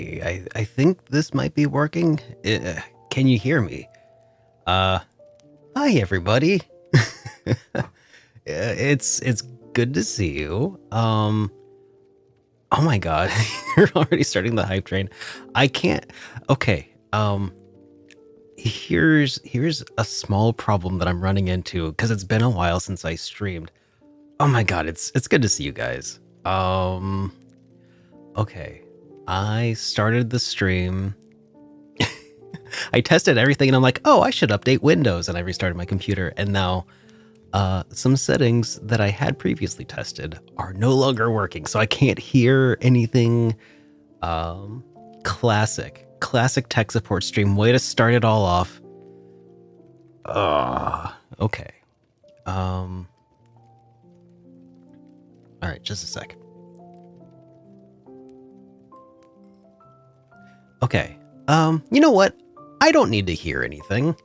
Okay, I think this might be working. Can you hear me? Uh, Hi everybody. It's good to see you. Oh my god, you're already starting the hype train. I can't. Okay, here's a small problem that I'm running into because it's been a while since I streamed. Oh my god, it's good to see you guys. Okay, I started the stream. I tested everything and I'm like, oh, I should update Windows. And I restarted my computer. And now some settings that I had previously tested are no longer working. So I can't hear anything. Classic tech support stream. Way to start it all off. Okay. All right, just a sec. Okay. You know what? I don't need to hear anything.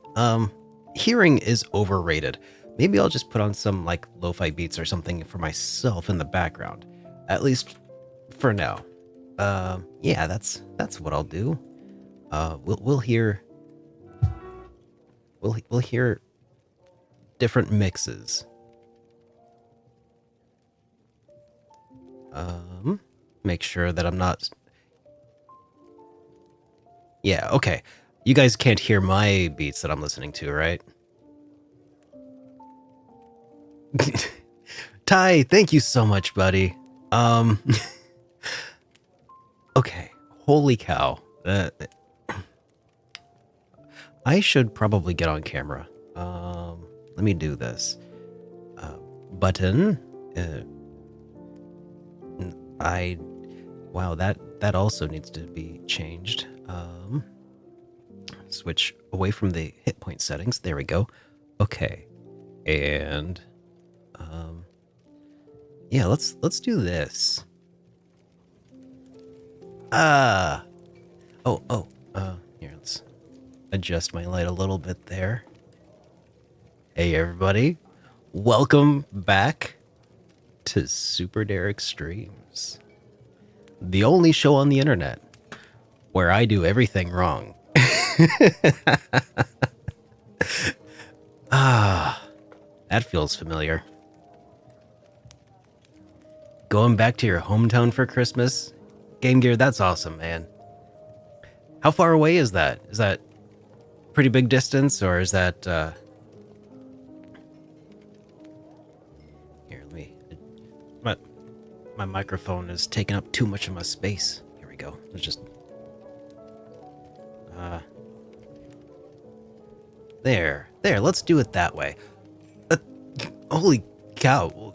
Hearing is overrated. Maybe I'll just put on some like lo-fi beats or something for myself in the background. At least for now. Yeah, that's what I'll do. We'll hear we'll hear different mixes. Make sure that I'm not. Yeah, okay. You guys can't hear my beats that I'm listening to, right? Ty, thank you so much, buddy. Okay. Holy cow. I should probably get on camera. Let me do this. Button. Wow, that also needs to be changed. Switch away from the hit point settings. There we go. Okay. And yeah, let's do this. Here, let's adjust my light a little bit there. Hey everybody, welcome back to Super Derek Streams, the only show on the internet where I do everything wrong. That feels familiar. Going back to your hometown for Christmas? Game Gear, that's awesome, man. How far away is that? Is that pretty big distance, or is that, Here, let me... My microphone is taking up too much of my space. Here we go. Let's just... There, let's do it that way. Holy cow.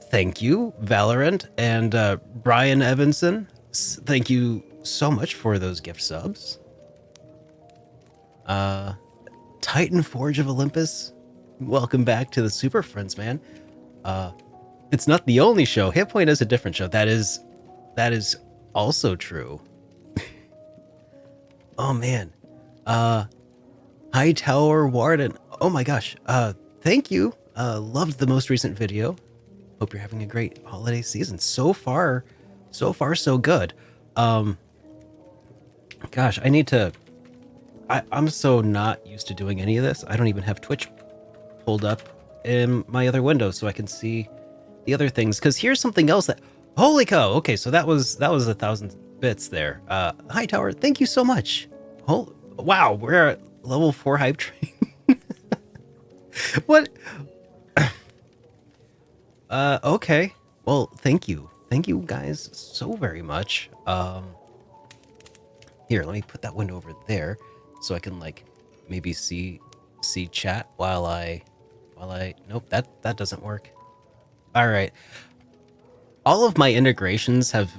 Thank you, Valorant and Brian Evanson. Thank you so much for those gift subs. Titan Forge of Olympus, welcome back to the Super Friends, man. It's not the only show. Hit Point is a different show. That is also true. Oh man. Hightower Warden. Oh my gosh. Thank you. Loved the most recent video. Hope you're having a great holiday season. So far so good. Gosh, I need to... I'm so not used to doing any of this. I don't even have Twitch pulled up in my other window so I can see the other things. Because here's something else that... Holy cow! Okay, so that was 1,000 bits there. Hightower, thank you so much. Oh, wow, we're at level 4 hype train. What? Okay. Well, thank you. Thank you guys so very much. Here, let me put that window over there so I can like maybe see chat while I nope, that doesn't work. All right. All of my integrations have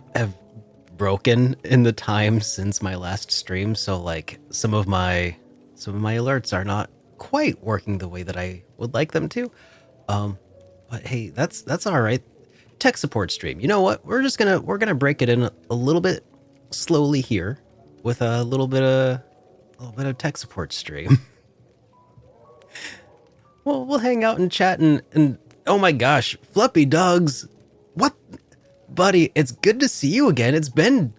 broken in the time since my last stream, so like some of my alerts are not quite working the way that I would like them to. But hey, that's all right. Tech support stream. You know what? We're gonna break it in a little bit slowly here with a little bit of tech support stream. We'll hang out and chat and oh my gosh, Fluppy Dogs. What? Buddy, it's good to see you again. It's been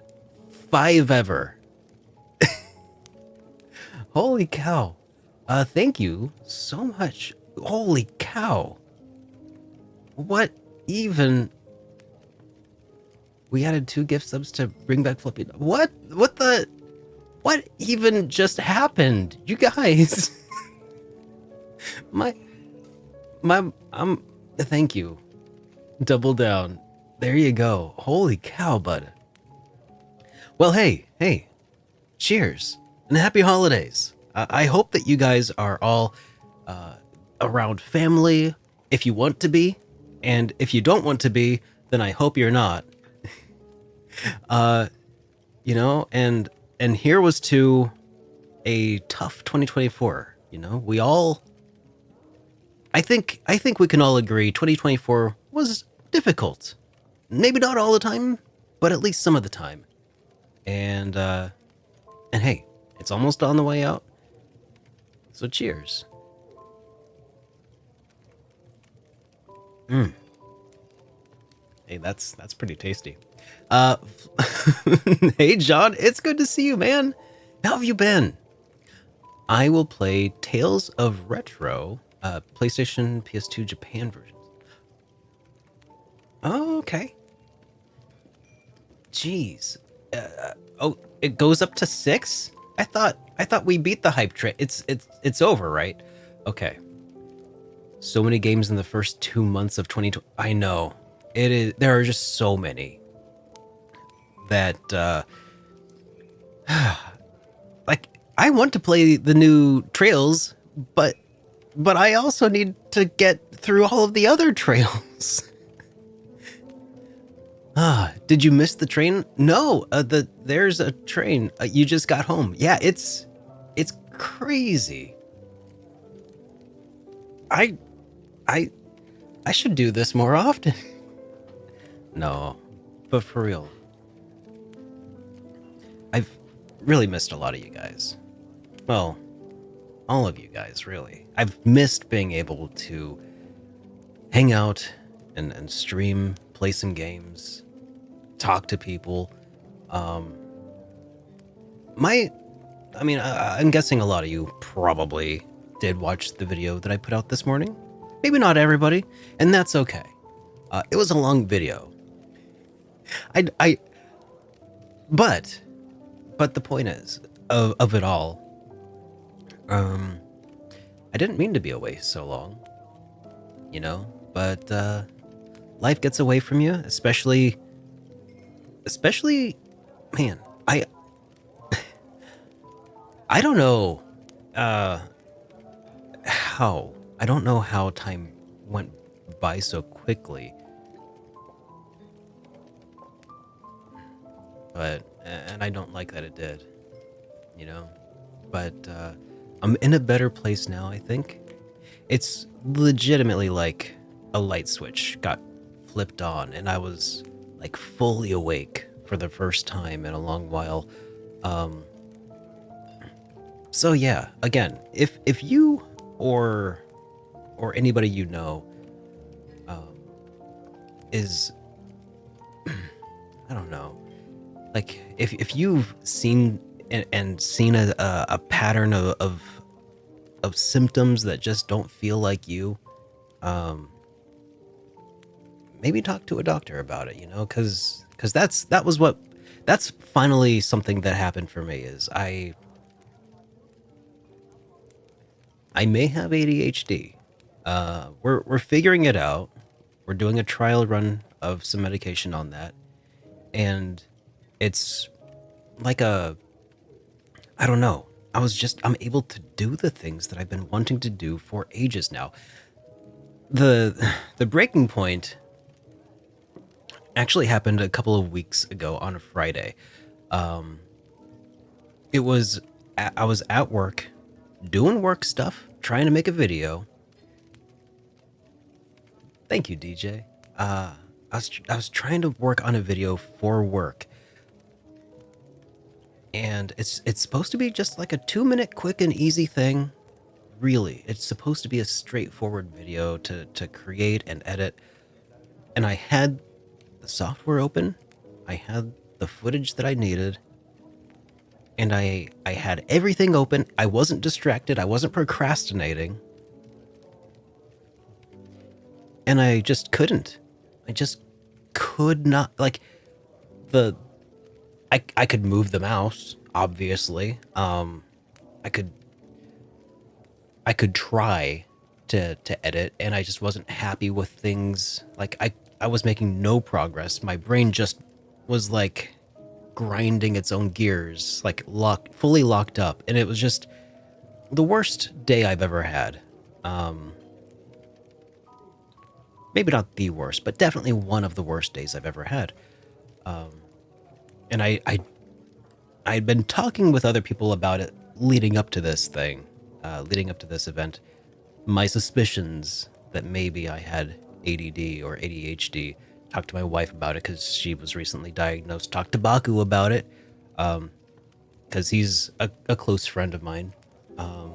5 ever. Holy cow. Thank you so much. Holy cow. What even? We added 2 gift subs to bring back Flippy. What? What even just happened? You guys. my, thank you. Double down. There you go. Holy cow, bud. Well, hey. Cheers and happy holidays. I hope that you guys are all around family if you want to be, and if you don't want to be, then I hope you're not. You know, and here was to a tough 2024. You know, we all. I think we can all agree 2024 was difficult. Maybe not all the time, but at least some of the time. And hey, it's almost on the way out. So cheers. Hey, that's pretty tasty. Hey John, it's good to see you, man. How have you been? I will play Tales of Retro, PlayStation, PS2, Japan versions. Oh, okay. Jeez. Oh, it goes up to 6? I thought we beat the hype train. It's over, right? Okay. So many games in the first 2 months of 2020. I know. It is. There are just so many that like I want to play the new Trails, but I also need to get through all of the other Trails. Did you miss the train? No, there's a train. You just got home. Yeah, it's crazy. I should do this more often. No, but for real. I've really missed a lot of you guys. Well, all of you guys, really. I've missed being able to hang out and stream, play some games, talk to people. I'm guessing a lot of you probably did watch the video that I put out this morning. Maybe not everybody, and that's okay. It was a long video. But the point is, of it all, I didn't mean to be away so long, you know, but life gets away from you, especially, man, I don't know, I don't know how time went by so quickly, and I don't like that it did, you know, but I'm in a better place now, I think. It's legitimately like a light switch got flipped on, and I was like fully awake for the first time in a long while. So yeah, again, if you or anybody you know is I don't know, like if you've seen and seen a pattern of symptoms that just don't feel like you, maybe talk to a doctor about it, you know, because that's finally something that happened for me. Is I may have ADHD. We're figuring it out. We're doing a trial run of some medication on that, and it's like I don't know. I'm able to do the things that I've been wanting to do for ages now. The breaking point actually happened a couple of weeks ago on a Friday. I was at work, doing work stuff, trying to make a video. Thank you, DJ. I was trying to work on a video for work, and it's supposed to be just like a 2-minute quick and easy thing. Really, it's supposed to be a straightforward video to create and edit. And I had the software open, I had the footage that I needed, and I had everything open. I wasn't distracted. I wasn't procrastinating. And I just couldn't. I just could not, like, the I could move the mouse, obviously. I could try to edit, and I just wasn't happy with things. Like, I was making no progress. My brain just was like grinding its own gears, like fully locked up, and it was just the worst day I've ever had. Maybe not the worst, but definitely one of the worst days I've ever had. And I'd been talking with other people about it leading up to this thing, leading up to this event. My suspicions that maybe I had ADD or ADHD. Talked to my wife about it because she was recently diagnosed. Talked to Baku about it because he's a close friend of mine. And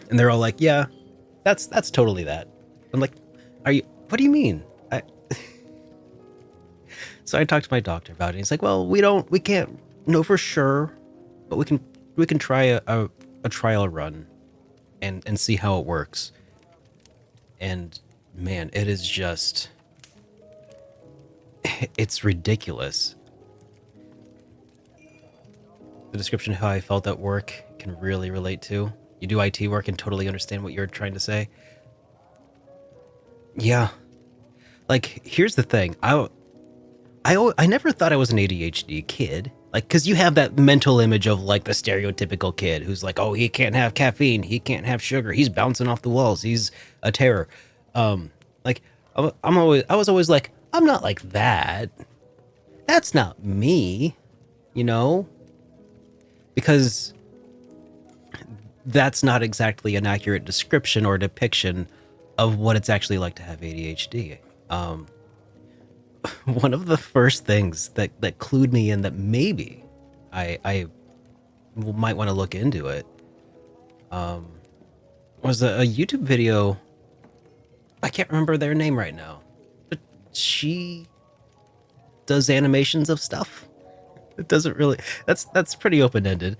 they're all like, "Yeah, that's totally that." I'm like, "Are you? What do you mean?" So I talked to my doctor about it. He's like, "Well, we can't know for sure, but we can try a trial run and see how it works." And man, it is just, it's ridiculous. The description of how I felt at work can really relate to. You do IT work and totally understand what you're trying to say. Yeah. Like, here's the thing. I never thought I was an ADHD kid. Like, because you have that mental image of, like, the stereotypical kid who's like, oh, he can't have caffeine. He can't have sugar. He's bouncing off the walls. He's a terror. Like, I was always like, I'm not like that. That's not me, you know? Because that's not exactly an accurate description or depiction of what it's actually like to have ADHD. One of the first things that clued me in that maybe I might want to look into it was a YouTube video. I can't remember their name right now, but she does animations of stuff. It doesn't really. That's pretty open ended.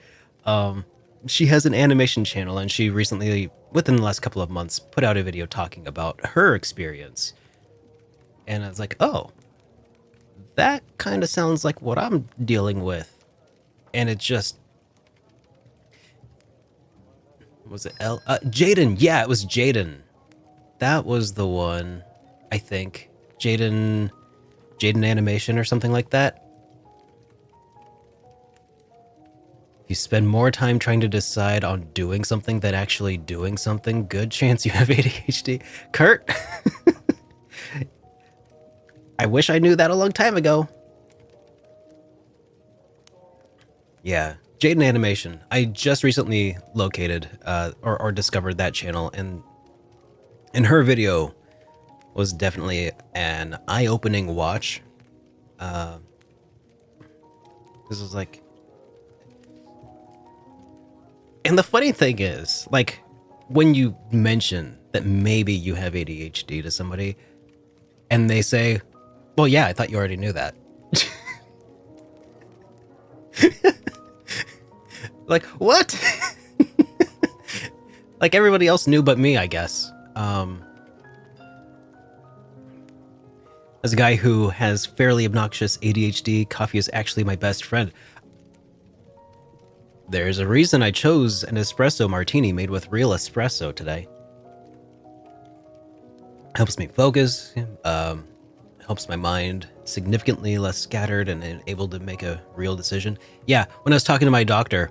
She has an animation channel, and she recently, within the last couple of months, put out a video talking about her experience. And I was like, oh, that kind of sounds like what I'm dealing with. And it just, was it Jaden? Yeah, it was Jaden. That was the one, I think. Jaden Animation or something like that. If you spend more time trying to decide on doing something than actually doing something, good chance you have ADHD. Kurt? I wish I knew that a long time ago. Yeah, Jaden Animation. I just recently located or discovered that channel, and her video was definitely an eye-opening watch. This was like, and the funny thing is, like, when you mention that maybe you have ADHD to somebody, and they say, well, yeah, I thought you already knew that. Like, what? Like, everybody else knew but me, I guess. As a guy who has fairly obnoxious ADHD, coffee is actually my best friend. There's a reason I chose an espresso martini made with real espresso today. Helps me focus, helps my mind significantly less scattered and able to make a real decision. Yeah, when I was talking to my doctor,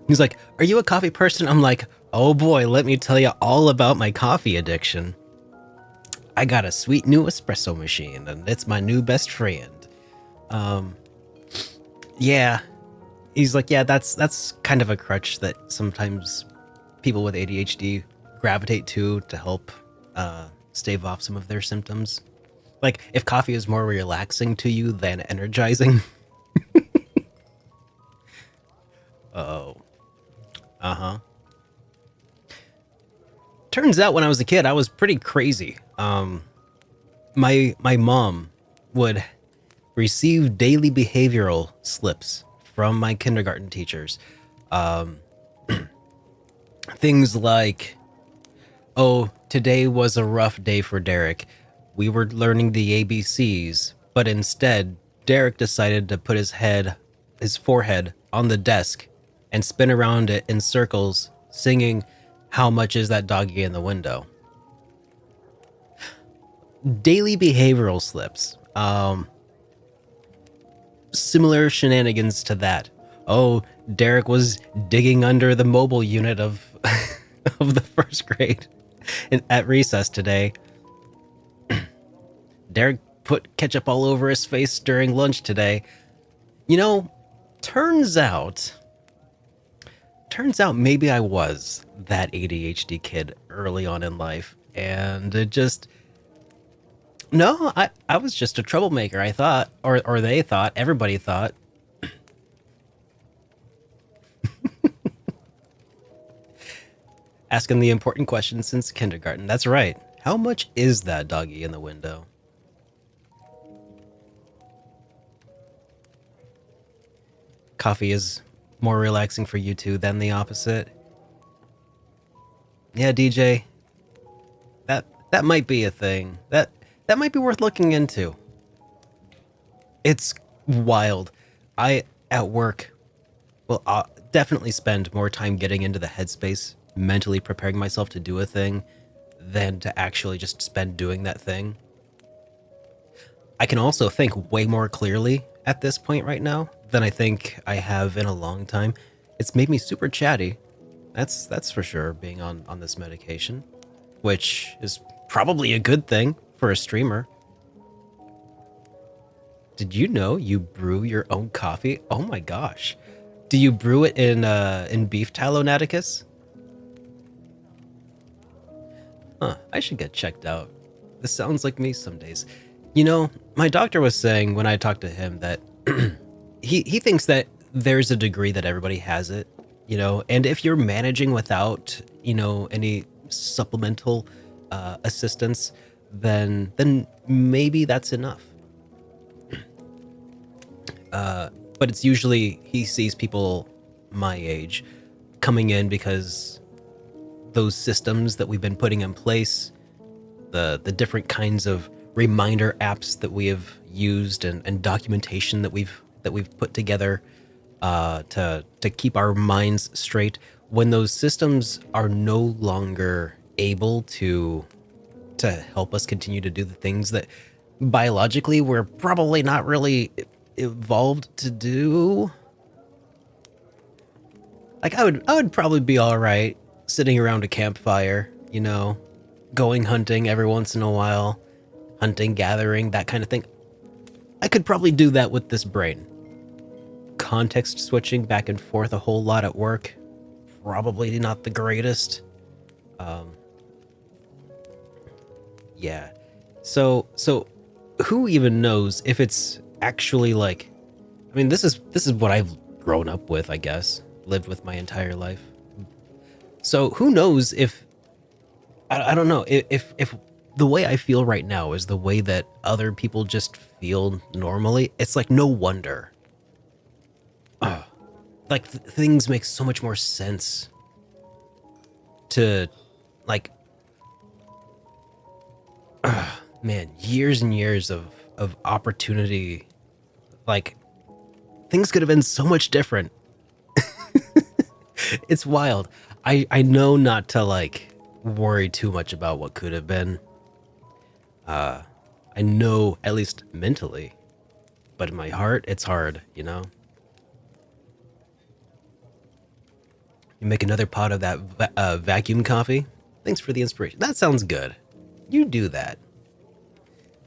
he's like, are you a coffee person? I'm like, oh boy, let me tell you all about my coffee addiction. I got a sweet new espresso machine, and it's my new best friend. Yeah. He's like, yeah, that's kind of a crutch that sometimes people with ADHD gravitate to help stave off some of their symptoms. Like, if coffee is more relaxing to you than energizing. Oh. Uh-huh. Turns out when I was a kid, I was pretty crazy. My mom would receive daily behavioral slips from my kindergarten teachers. Um, Things like, oh, today was a rough day for Derek. We were learning the ABCs, but instead, Derek decided to put his forehead on the desk and spin around it in circles, singing, "How much is that doggy in the window?" Daily behavioral slips. Similar shenanigans to that. Oh, Derek was digging under the mobile unit of of the first grade at recess today. Derek put ketchup all over his face during lunch today. You know, turns out turns out maybe I was that ADHD kid early on in life, and it just no, I was just a troublemaker, I thought, or they thought, everybody thought. Asking the important questions since kindergarten. That's right. How much is that doggy in the window? Coffee is more relaxing for you two than the opposite. Yeah, DJ, that might be a thing. That might be worth looking into. It's wild. I at work will definitely spend more time getting into the headspace, mentally preparing myself to do a thing, than to actually just spend doing that thing. I can also think way more clearly at this point right now than I think I have in a long time. It's made me super chatty. That's for sure, being on this medication, which is probably a good thing for a streamer. Did you know you brew your own coffee? Oh my gosh. Do you brew it in beef tallow, Naticus? Huh, I should get checked out. This sounds like me some days. You know, my doctor was saying when I talked to him that he thinks that there's a degree that everybody has it, you know, and if you're managing without, you know, any supplemental assistance, then maybe that's enough. But it's usually he sees people my age coming in because those systems that we've been putting in place, the different kinds of reminder apps that we have used, and documentation that we've put together to keep our minds straight. When those systems are no longer able to help us continue to do the things that biologically we're probably not really evolved to do, like I would probably be all right sitting around a campfire, you know, going hunting every once in a while, hunting, gathering, that kind of thing. I could probably do that with this brain. Context switching back and forth a whole lot at work, probably not the greatest. Um, yeah. So who even knows if it's actually like, I mean, this is what I've grown up with, I guess, lived with my entire life. So who knows if I don't know if the way I feel right now is the way that other people just feel normally. It's like no wonder. Ugh. Like things make so much more sense to like man, years and years of opportunity. Like things could have been so much different. It's wild. I know not to like worry too much about what could have been. I know, at least mentally, but in my heart it's hard, you know. You make another pot of that vacuum coffee. Thanks for the inspiration. That sounds good. You do that.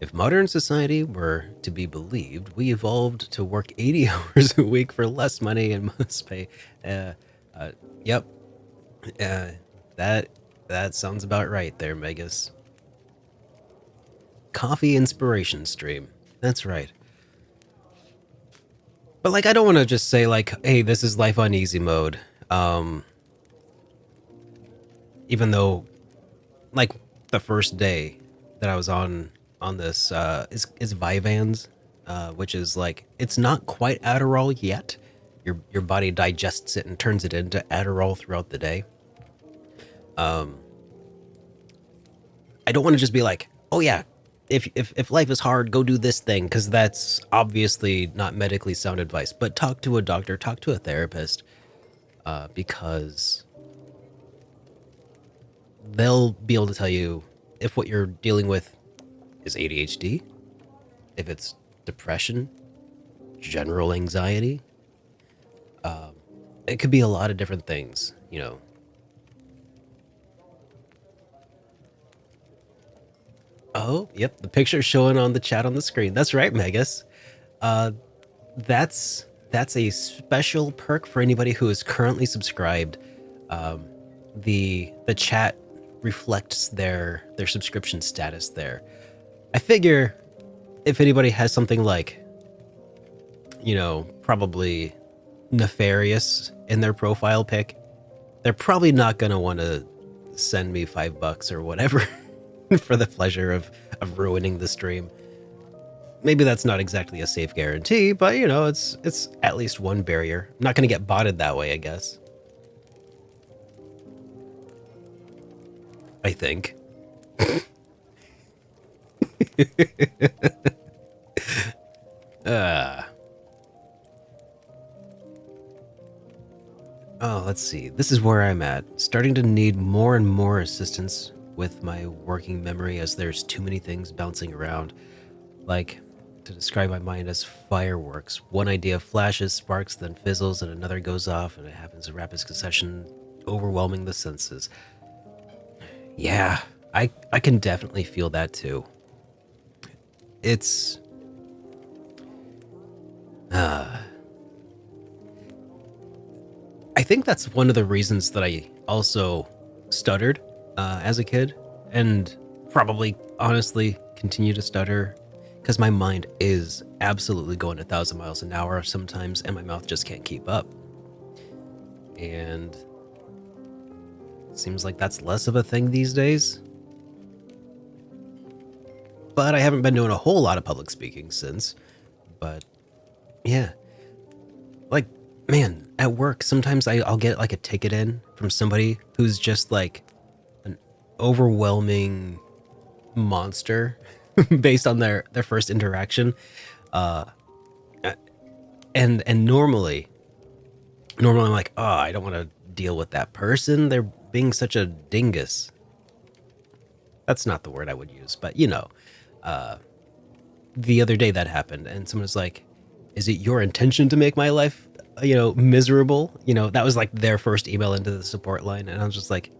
If modern society were to be believed, we evolved to work 80 hours a week for less money and must pay. Uh, yep. Uh, that that sounds about right there, Megas. Coffee inspiration stream. That's right. But like, I don't want to just say like, hey, this is life on easy mode. Um, Even though, like, the first day that I was on this is Vyvanse. which is like it's not quite Adderall yet. Your body digests it and turns it into Adderall throughout the day. I don't want to just be like, oh yeah, if life is hard, go do this thing, because that's obviously not medically sound advice. But talk to a doctor, talk to a therapist, because they'll be able to tell you if what you're dealing with is ADHD, if it's depression, general anxiety. It could be a lot of different things, you know. Oh, yep, the picture showing on the chat on the screen. That's right, Megas. Uh, that's a special perk for anybody who is currently subscribed. Um, the chat reflects their subscription status there. I figure if anybody has something like, you know, probably nefarious in their profile pic, they're probably not gonna want to send me $5 or whatever for the pleasure of ruining the stream. Maybe that's not exactly a safe guarantee, but you know, it's at least one barrier. I'm not gonna get botted that way, I guess. I think. uh Oh, let's see. This is where I'm at. Starting to need more and more assistance with my working memory as there's too many things bouncing around. Like, to describe my mind as fireworks. One idea flashes, sparks, then fizzles, and another goes off, and it happens in rapid succession, overwhelming the senses. Yeah, I can definitely feel that too. It's... I think that's one of the reasons that I also stuttered as a kid, and probably honestly continue to stutter, because my mind is absolutely going 1,000 miles an hour sometimes, and my mouth just can't keep up. And it seems like that's less of a thing these days. But I haven't been doing a whole lot of public speaking since. But yeah, like, man, at work, sometimes I'll get like a ticket in from somebody who's just like an overwhelming monster based on their first interaction. And normally I'm like, oh, I don't want to deal with that person. They're being such a dingus. That's not the word I would use, but you know, the other day that happened, and someone was like, is it your intention to make my life, you know, miserable? You know, that was like their first email into the support line. And I was just like,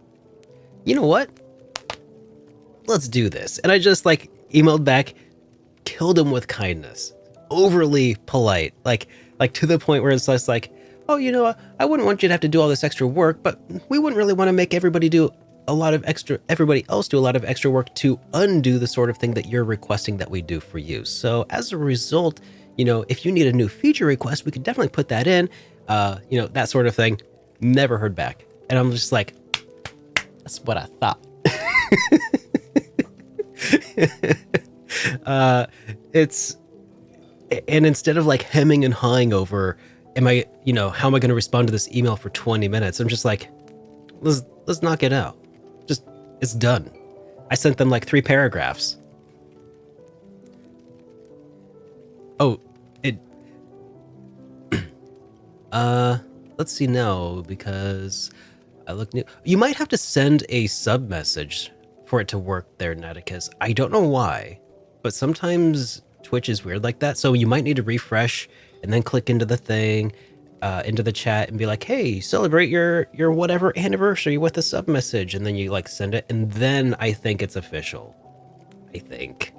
you know what? Let's do this. And I just like emailed back, killed him with kindness, overly polite, like to the point where it's just like, oh, you know, I wouldn't want you to have to do all this extra work, but we wouldn't really want to make everybody else do a lot of extra work to undo the sort of thing that you're requesting that we do for you. So as a result, you know, if you need a new feature request, we could definitely put that in, you know, that sort of thing. Never heard back. And I'm just like, that's what I thought. And instead of like hemming and hawing over, how am I going to respond to this email for 20 minutes? I'm just like, let's knock it out. Just, it's done. I sent them like 3 paragraphs. Oh, let's see now, because I look new. You might have to send a sub message for it to work there, Naticus. I don't know why, but sometimes Twitch is weird like that. So you might need to refresh and then click into the thing, into the chat, and be like, hey, celebrate your whatever anniversary with a sub message. And then you like send it, and then I think it's official. I think.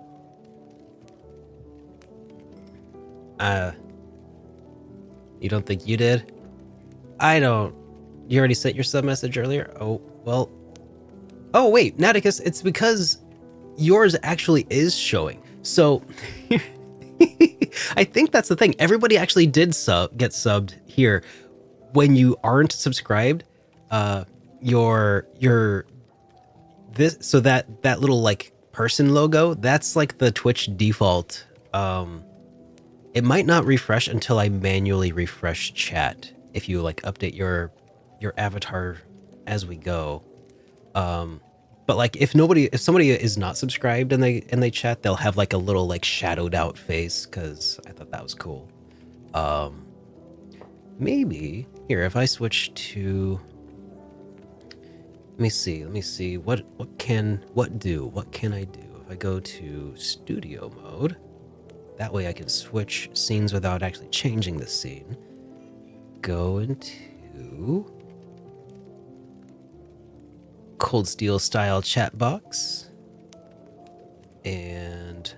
You don't think you did? I don't. You already sent your sub message earlier? Oh, well. Oh, wait, Naticus, it's because yours actually is showing. So I think that's the thing. Everybody actually did get subbed here. When you aren't subscribed, so that little like person logo, that's like the Twitch default It might not refresh until I manually refresh chat. If you like update your avatar as we go. But like if somebody is not subscribed and they chat, they'll have like a little like shadowed out face because I thought that was cool. Maybe here if I switch to let me see what can I do if I go to studio mode. That way I can switch scenes without actually changing the scene. Go into Cold Steel style chat box and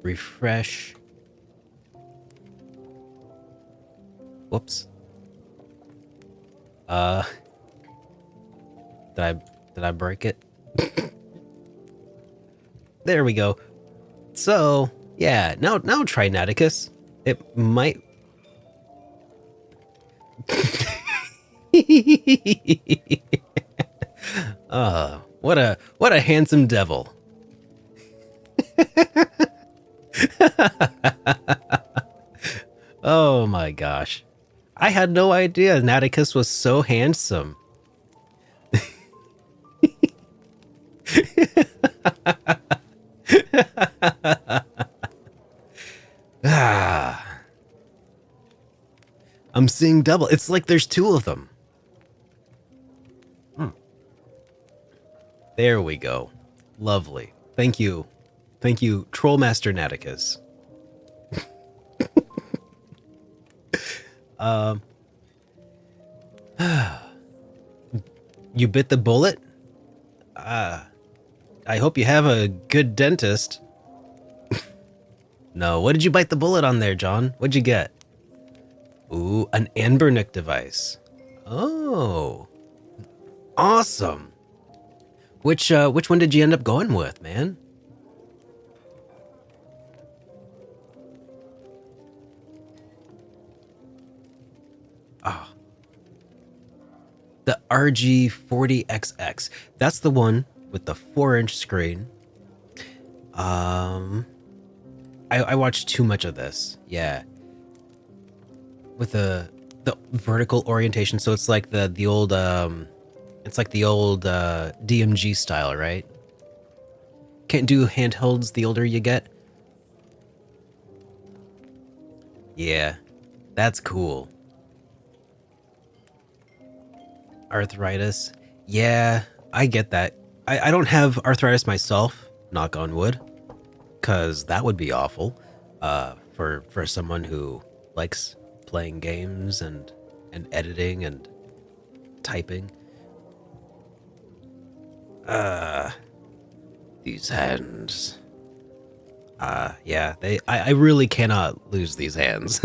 refresh. Whoops. Did I break it? There we go. So yeah, now try Naticus. It might. What a handsome devil. Oh my gosh. I had no idea Naticus was so handsome. I'm seeing double. It's like there's two of them. There we go. Lovely. Thank you. Thank you, Trollmaster Naticus. You bit the bullet? I hope you have a good dentist. No, what did you bite the bullet on there, John? What'd you get? Ooh, an Anbernic device. Oh. Awesome. Which one did you end up going with, man? Oh. The RG40XX. That's the one with the 4-inch screen. I watched too much of this. Yeah. With the vertical orientation, so it's like the old DMG style, right? Can't do handhelds the older you get. Yeah. That's cool. Arthritis. Yeah, I get that. I don't have arthritis myself, knock on wood, because that would be awful for someone who likes playing games and editing and typing. These hands. Yeah, I really cannot lose these hands.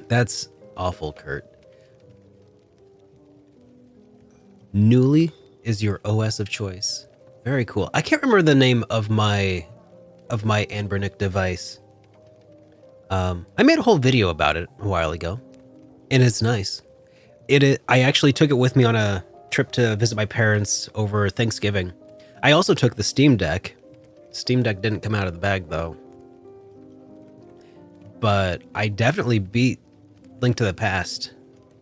That's awful, Kurt. Newly is your OS of choice. Very cool. I can't remember the name of my Anbernic device. I made a whole video about it a while ago, and it's nice. I actually took it with me on a trip to visit my parents over Thanksgiving. I also took the Steam Deck. Steam Deck didn't come out of the bag though. But I definitely beat Link to the Past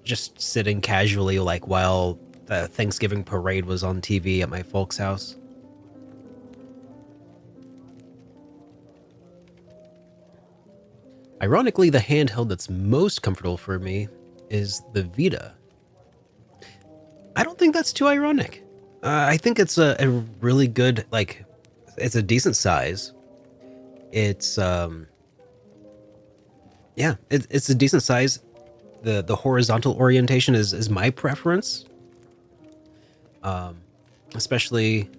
just sitting casually like while the Thanksgiving parade was on TV at my folks' house. Ironically, the handheld that's most comfortable for me is the Vita. I don't think that's too ironic. I think it's a really good, like, it's a decent size. It's, yeah, it's a decent size. The horizontal orientation is my preference. Especially,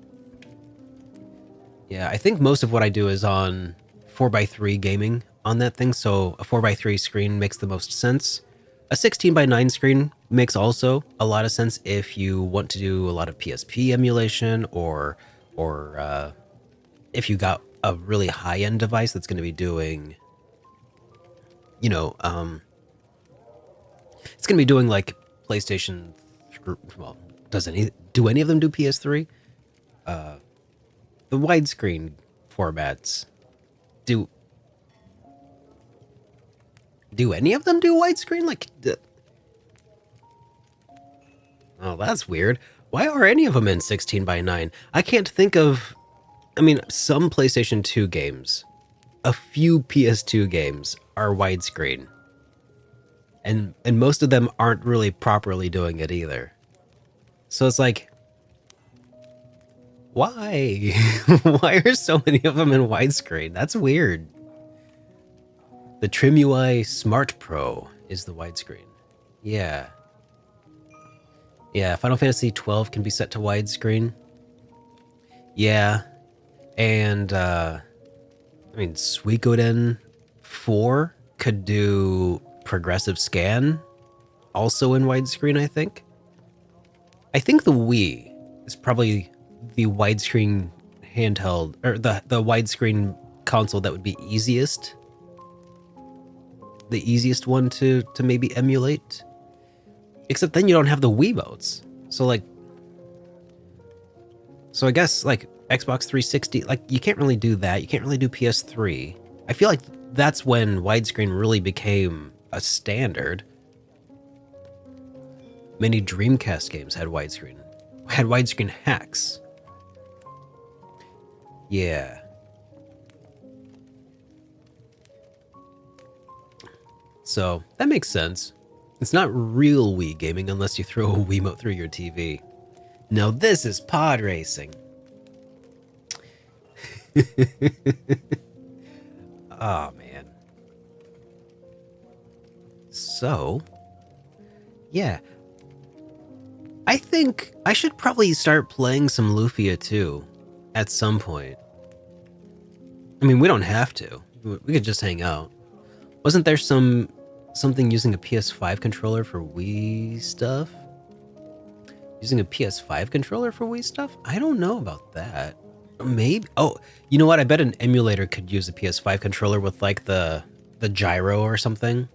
yeah, I think most of what I do is on 4x3 gaming on that thing, so a 4x3 screen makes the most sense. A 16:9 screen makes also a lot of sense if you want to do a lot of PSP emulation or if you got a really high-end device that's going to be doing, you know, it's going to be doing like PlayStation. Well, do any of them do PS3? The widescreen formats. Do any of them do widescreen? Like, oh, that's weird. Why are any of them in 16:9? I can't think of. I mean, some PlayStation 2 games, a few PS2 games are widescreen, and most of them aren't really properly doing it either. So it's like, why? Why are so many of them in widescreen? That's weird. The Trim UI Smart Pro is the widescreen. Yeah. Yeah, Final Fantasy 12 can be set to widescreen. Yeah. And, I mean, Suikoden 4 could do progressive scan, also in widescreen, I think. I think the Wii is probably the widescreen handheld, or the widescreen console that would be easiest. The easiest one to maybe emulate. Except then you don't have the Wiimotes. So like, so I guess like Xbox 360, like you can't really do that. You can't really do PS3. I feel like that's when widescreen really became a standard. Many Dreamcast games had widescreen hacks. Yeah. So that makes sense. It's not real Wii gaming unless you throw a Wiimote through your TV. Now this is pod racing. Oh man. So, yeah. I think I should probably start playing some Lufia too at some point. I mean, we don't have to. We could just hang out. Wasn't there something using a PS5 controller for Wii stuff? Using a PS5 controller for Wii stuff? I don't know about that. Maybe. Oh, you know what? I bet an emulator could use a PS5 controller with like the gyro or something.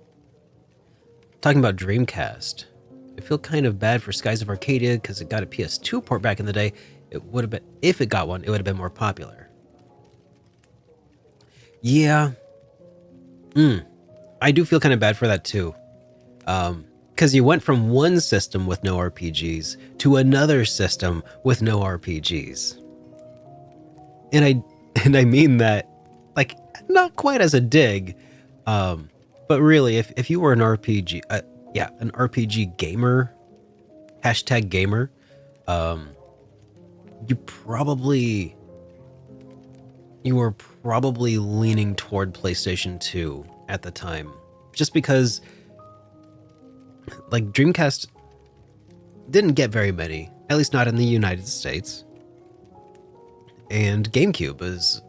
Talking about Dreamcast. I feel kind of bad for Skies of Arcadia because it got a PS2 port back in the day. It would have been, if it got one, it would have been more popular. Yeah. I do feel kind of bad for that too. Because you went from one system with no RPGs to another system with no RPGs. And I mean that, like, not quite as a dig, but really, if you were an RPG, an RPG gamer, #gamer, you were probably leaning toward PlayStation 2 at the time, just because, like, Dreamcast didn't get very many, at least not in the United States. And GameCube is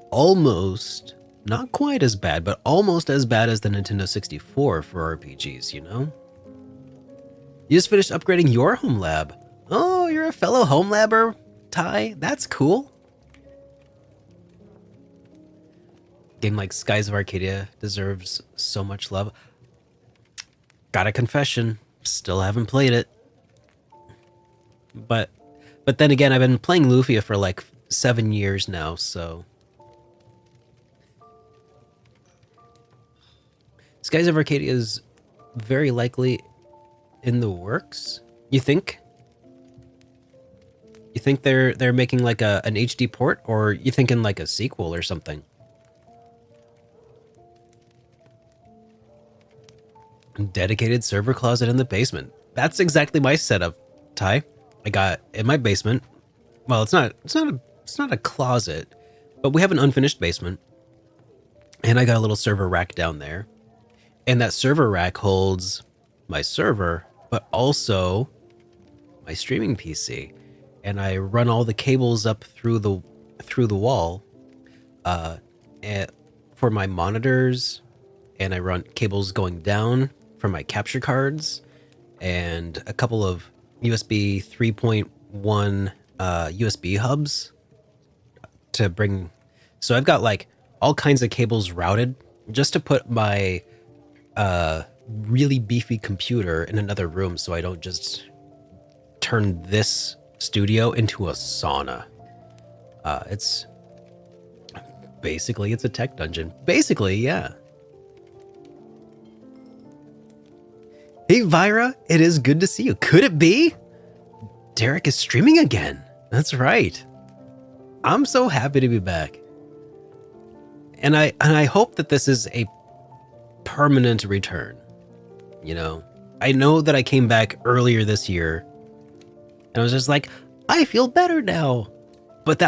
almost, not quite as bad, but almost as bad as the Nintendo 64 for RPGs, you know? You just finished upgrading your home lab. Oh, you're a fellow home labber, Ty? That's cool. Game like Skies of Arcadia deserves so much love. Got a confession, still haven't played it. But then again, I've been playing Lufia for like 7 years now, so... Skies of Arcadia is very likely in the works, you think? You think they're making like an HD port, or you thinking like a sequel or something? Dedicated server closet in the basement. That's exactly my setup, Ty. I got in my basement. Well, it's not a closet, but we have an unfinished basement, and I got a little server rack down there, and that server rack holds my server, but also my streaming PC, and I run all the cables up through the wall, for my monitors, and I run cables going down for my capture cards, and a couple of USB 3.1 USB hubs to bring. So I've got like all kinds of cables routed just to put my really beefy computer in another room, so I don't just turn this studio into a sauna. It's Basically, it's a tech dungeon. Basically, yeah. Hey, Vira, it is good to see you. Could it be? Derek is streaming again. That's right. I'm so happy to be back. And I hope that this is a permanent return. You know, I know that I came back earlier this year and I was just like, I feel better now. But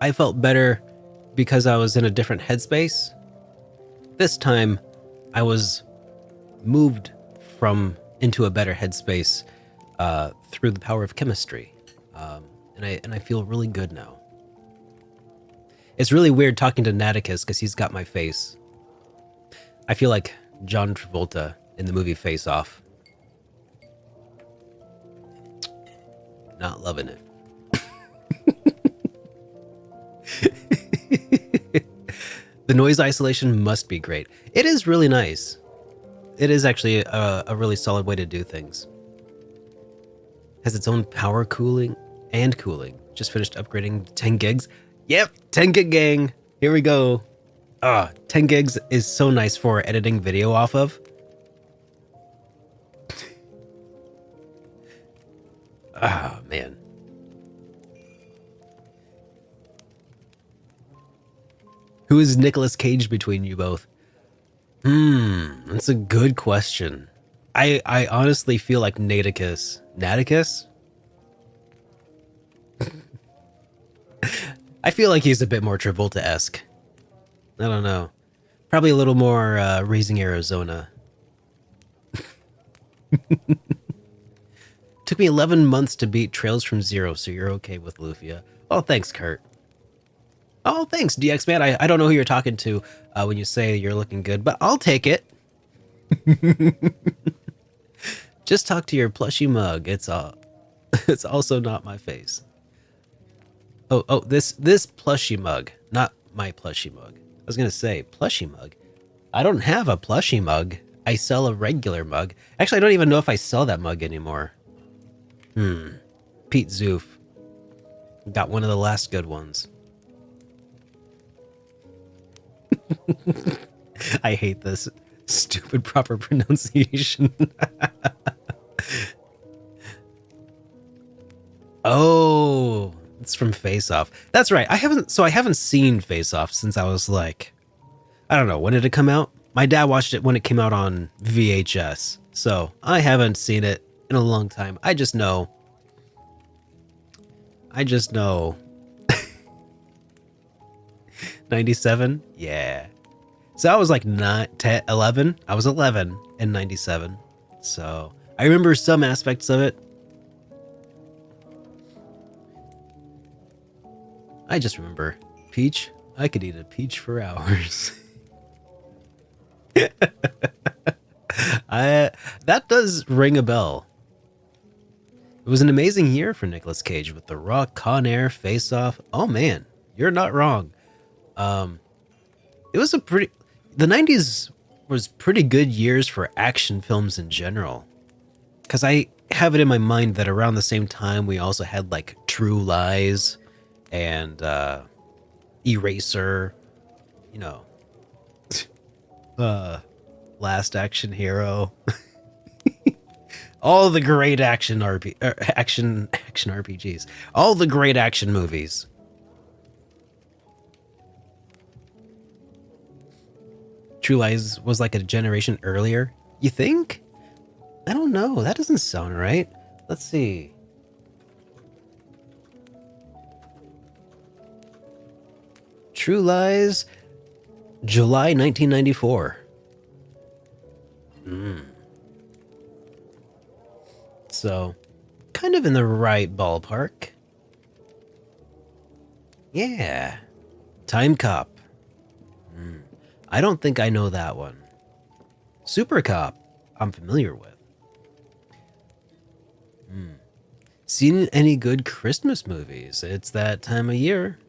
I felt better because I was in a different headspace. This time I was moved into a better headspace through the power of chemistry. And I feel really good now. It's really weird talking to Naticus because he's got my face. I feel like John Travolta in the movie Face Off. Not loving it. The noise isolation must be great. It is really nice. It is actually a really solid way to do things. Has its own power cooling and cooling. Just finished upgrading 10 gigs. Yep, 10 gig gang. Here we go. 10 gigs is so nice for editing video off of. Oh, man. Who is Nicolas Cage between you both? That's a good question. I honestly feel like Naticus. Naticus? I feel like he's a bit more Travolta-esque. I don't know. Probably a little more Raising Arizona. Took me 11 months to beat Trails from Zero, so you're okay with Lufia. Oh, thanks, Kurt. Oh, thanks, DX man. I don't know who you're talking to when you say you're looking good, but I'll take it. Just talk to your plushy mug. It's also not my face. Oh, this plushy mug, not my plushy mug. I was gonna say plushy mug. I don't have a plushy mug. I sell a regular mug. Actually, I don't even know if I sell that mug anymore. Pete Zoof. Got one of the last good ones. I hate this stupid proper pronunciation. Oh, it's from Face Off. That's right. I haven't seen Face Off since I was like, I don't know, when did it come out? My dad watched it when it came out on VHS. So I haven't seen it in a long time. I just know. 97? Yeah. So I was like 9, 10, 11. I was 11 in 97. So I remember some aspects of it. I just remember peach. I could eat a peach for hours. That does ring a bell. It was an amazing year for Nicolas Cage with The Rock, Con Air, Face Off. Oh man, you're not wrong. It was the 90s was pretty good years for action films in general. Because I have it in my mind that around the same time we also had like True Lies and Eraser, you know, Last Action Hero. All the great action RPGs. All the great action movies. True Lies was like a generation earlier. You think? I don't know. That doesn't sound right. Let's see. True Lies, July 1994. So, kind of in the right ballpark. Yeah. Time Cop. I don't think I know that one. Super Cop, I'm familiar with. Seen any good Christmas movies? It's that time of year.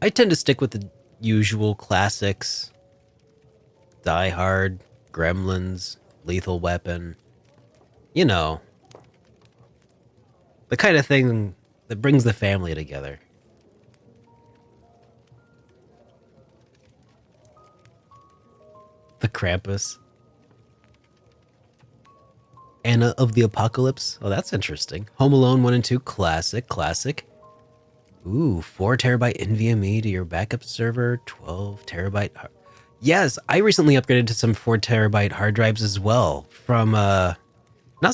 I tend to stick with the usual classics. Die Hard, Gremlins, Lethal Weapon. You know, the kind of thing that brings the family together. Krampus. Anna of the Apocalypse. Oh, that's interesting. Home Alone 1 and 2, classic, classic. Ooh, 4 terabyte NVMe to your backup server, 12 terabyte. Yes, I recently upgraded to some 4 terabyte hard drives as well from, not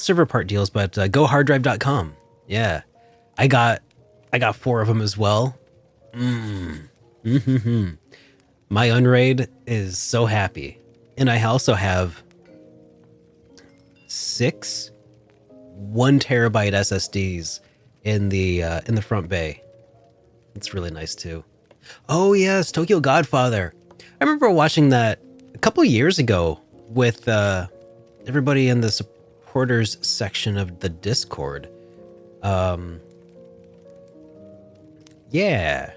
server part deals, but goharddrive.com. Yeah, I got 4 of them as well. Mm-hmm. My Unraid is so happy. And I also have 6 1 terabyte SSDs in the front bay. It's really nice too. Oh yes, Tokyo Godfather. I remember watching that a couple years ago with everybody in the supporters section of the Discord. Yeah.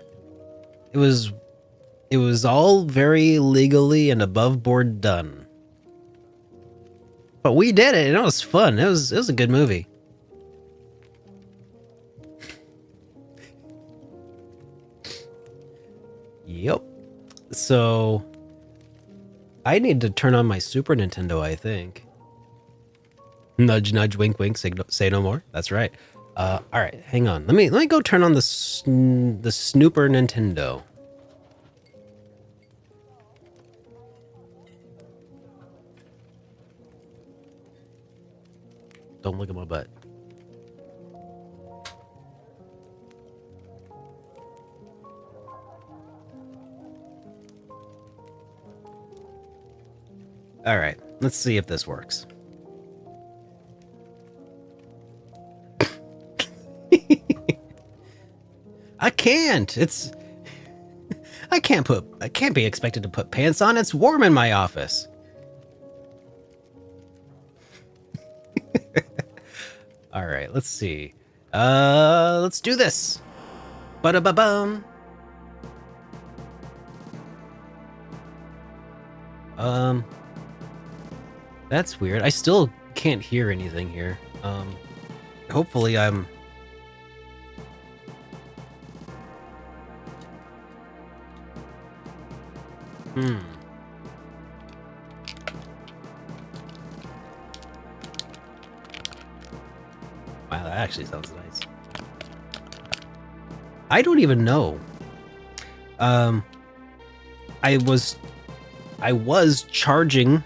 It was all very legally and above board done. But we did it, and it was fun. It was a good movie. Yep. So I need to turn on my Super Nintendo, I think. Nudge, nudge, wink, wink. Say no more. That's right. All right, hang on. Let me go turn on the Snooper Nintendo. Don't look at my butt. All right, let's see if this works. I can't. I can't be expected to put pants on. It's warm in my office. All right, let's see. Let's do this. Ba-da-ba-bum. That's weird. I still can't hear anything here. Hopefully I'm... Wow, that actually sounds nice. I don't even know. I was charging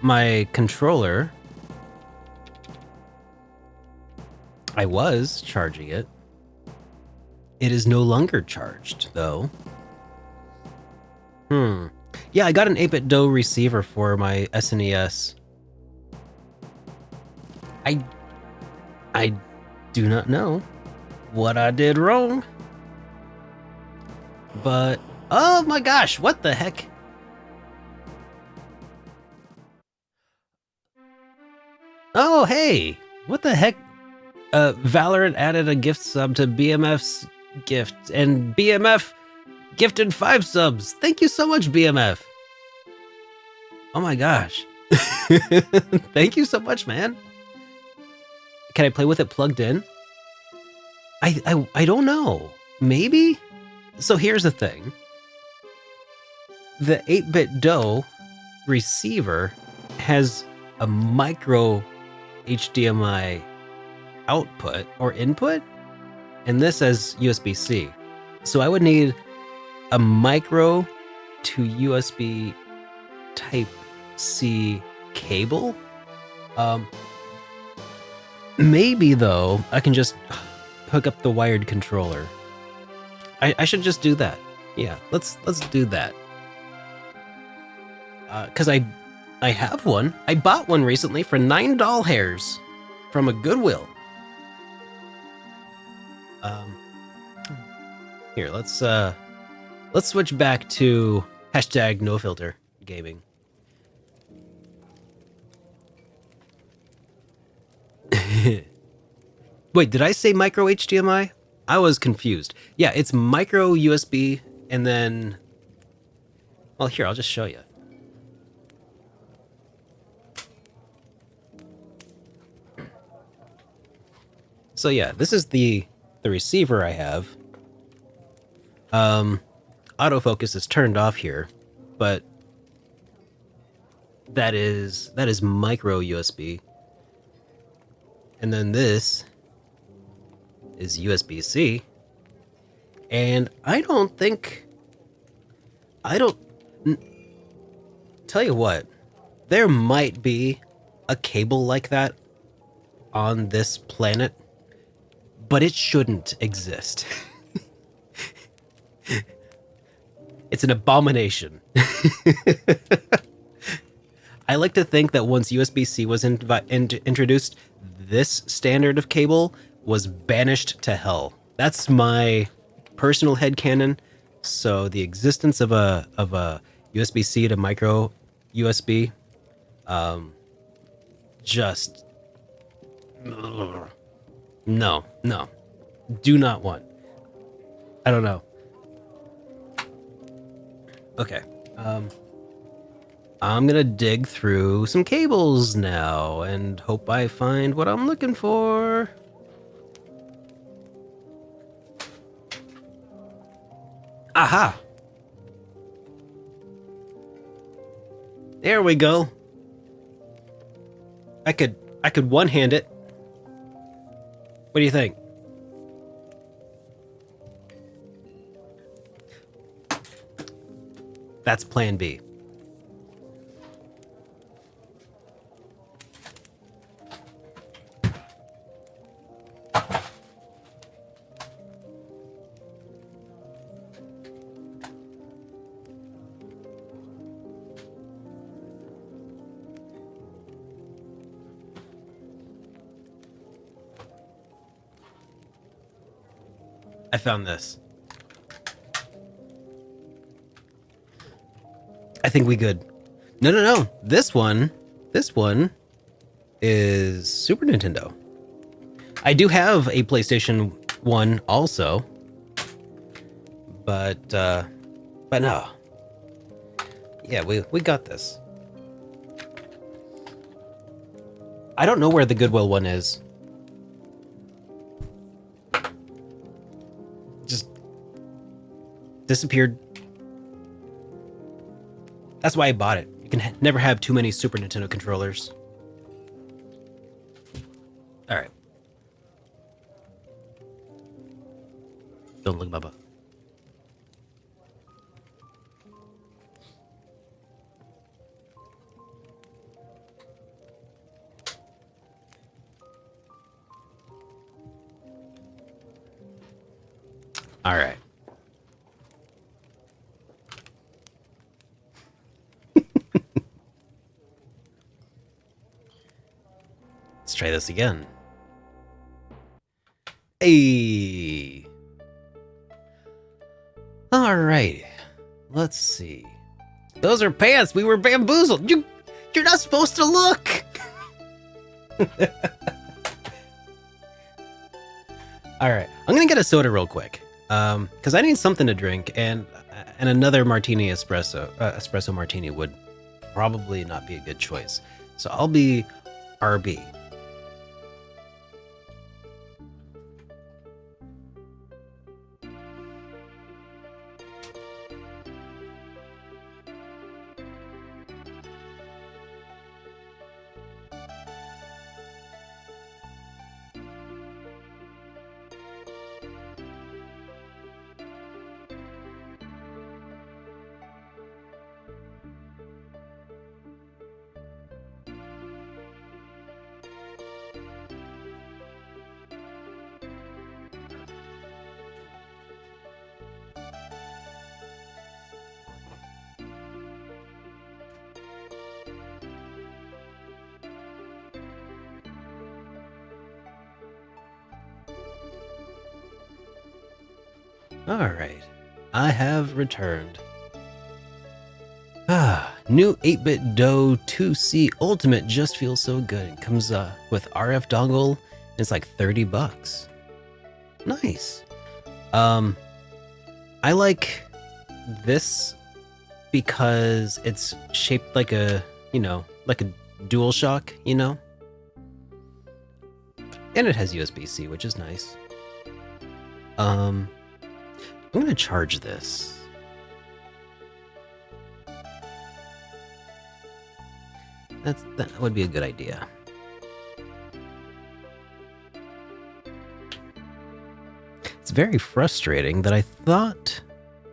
my controller. I was charging it. It is no longer charged, though. Yeah, I got an 8-bit DOE receiver for my SNES. I do not know what I did wrong. But, oh my gosh, what the heck? Oh, hey, what the heck? Valorant added a gift sub to BMF's gift, and BMF gifted 5 subs. Thank you so much, BMF. Oh my gosh. Thank you so much, man. Can I play with it plugged in? I don't know. Maybe? So here's the thing. The 8-bit DOE receiver has a micro HDMI output or input, and this has USB-C. So I would need a micro to USB Type-C cable. Maybe though I can just hook up the wired controller. I should just do that. Yeah, let's do that. Cause I have one. I bought one recently for 9 doll hairs from a Goodwill. Here, let's switch back to hashtag no filter gaming. Wait, did I say micro HDMI? I was confused. Yeah, it's micro USB, and then... Well, here, I'll just show you. So yeah, this is the receiver I have. Autofocus is turned off here, but that is micro USB. And then this is USB-C. And I don't tell you what, there might be a cable like that on this planet, but it shouldn't exist. It's an abomination. I like to think that once USB-C was introduced, this standard of cable was banished to hell. That's my personal headcanon. So the existence of a USB-C to micro USB, just no, do not want. I don't know. Okay. I'm gonna dig through some cables now and hope I find what I'm looking for. Aha! There we go. I could one-hand it. What do you think? That's plan B. I found this. I think we good. No. This one is Super Nintendo. I do have a PlayStation 1 also. But no. Yeah, we got this. I don't know where the Goodwill one is. Just disappeared. That's why I bought it. You can never have too many Super Nintendo controllers. All right. Don't look, Bubba. All right. Let's try this again. Hey. All right. Let's see. Those are pants. We were bamboozled. You're not supposed to look. All right. I'm gonna get a soda real quick. Because I need something to drink, and another martini espresso martini would probably not be a good choice. So I'll be RB. Alright, I have returned. New 8-bit Dough 2C Ultimate just feels so good. It comes with RF dongle, and it's like $30. Nice. I like this because it's shaped like a, like a DualShock, And it has USB-C, which is nice. I'm gonna charge this. That would be a good idea. It's very frustrating that I thought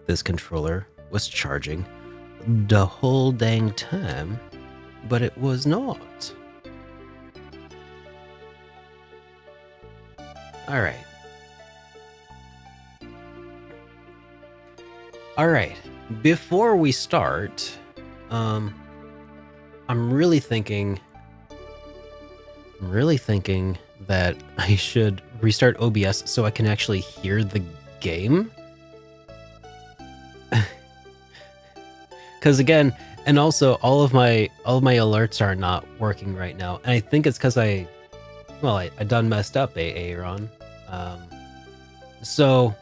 this controller was charging the whole dang time, but it was not. Alright. Alright. Before we start, I'm really thinking that I should restart OBS so I can actually hear the game. Because again, and also all of my alerts are not working right now, and I think it's because I done messed up, Aaron. So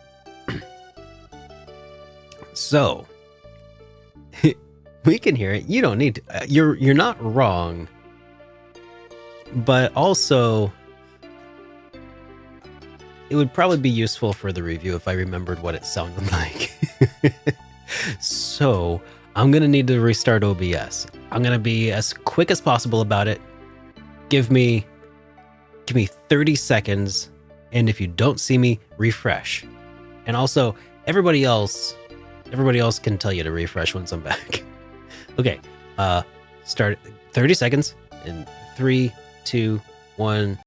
we can hear it. You don't need to. You're not wrong, but also it would probably be useful for the review if I remembered what it sounded like. So I'm gonna need to restart OBS. I'm gonna be as quick as possible about it. Give me 30 seconds, and if you don't see me, refresh. And also, everybody else can tell you to refresh once I'm back. Okay, start 30 seconds in 3, 2, 1.